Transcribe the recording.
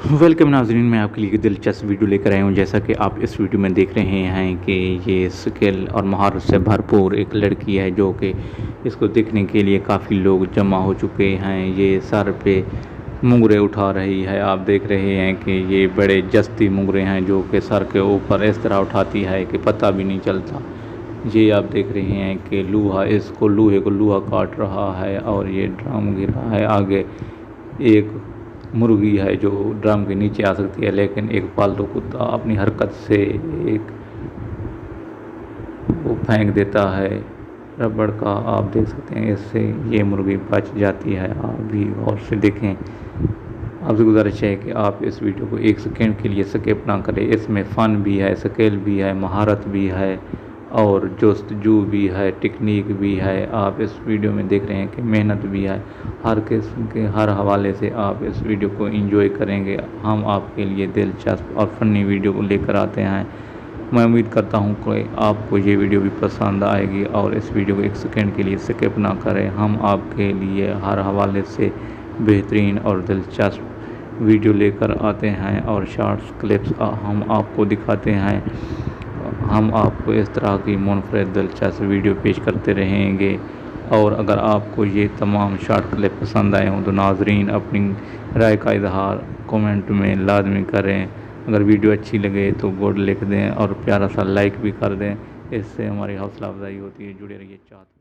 Welcome नाज़रीन, मैं आपके लिए दिलचस्प वीडियो लेकर आया हूँ। जैसा कि आप इस वीडियो में देख रहे हैं कि ये स्किल और महारत से भरपूर एक लड़की है जो कि इसको देखने के लिए काफ़ी लोग जमा हो चुके हैं। ये सर पे मुंगरे उठा रही है। आप देख रहे हैं कि ये बड़े जस्ती मुंगरे हैं जो कि सर के ऊपर इस तरह उठाती है कि पता भी नहीं चलता। ये आप देख रहे हैं कि लोहे को लोहा काट रहा है और ये ड्रम गिरा है। आगे एक मुर्गी है जो ड्रम के नीचे आ सकती है, लेकिन एक पालतू कुत्ता अपनी हरकत से एक वो फेंक देता है रबड़ का। आप देख सकते हैं, इससे ये मुर्गी बच जाती है। आप भी गौर से देखें। आपसे गुजारिश है कि आप इस वीडियो को एक सेकेंड के लिए स्किप ना करें। इसमें फ़न भी है, स्किल भी है, महारत भी है और जस्तजू भी है, टेक्निक भी है। आप इस वीडियो में देख रहे हैं कि मेहनत भी है। हर किस्म के हर हवाले से आप इस वीडियो को एंजॉय करेंगे। हम आपके लिए दिलचस्प और फ़नी वीडियो को लेकर आते हैं। मैं उम्मीद करता हूं कि आपको ये वीडियो भी पसंद आएगी और इस वीडियो को एक सेकेंड के लिए स्किप ना करें। हम आपके लिए हर हवाले से बेहतरीन और दिलचस्प वीडियो लेकर आते हैं और शॉर्ट्स क्लिप्स हम आपको दिखाते हैं। हम आपको इस तरह की मुनफरद दिलचस्प वीडियो पेश करते रहेंगे। और अगर आपको ये तमाम शॉर्ट क्लिप पसंद आए हों तो नाजरीन अपनी राय का इजहार कमेंट में लाजमी करें। अगर वीडियो अच्छी लगे तो गुड लिख दें और प्यारा सा लाइक भी कर दें। इससे हमारी हौसला अफजाई होती है। जुड़े रहिए चाहते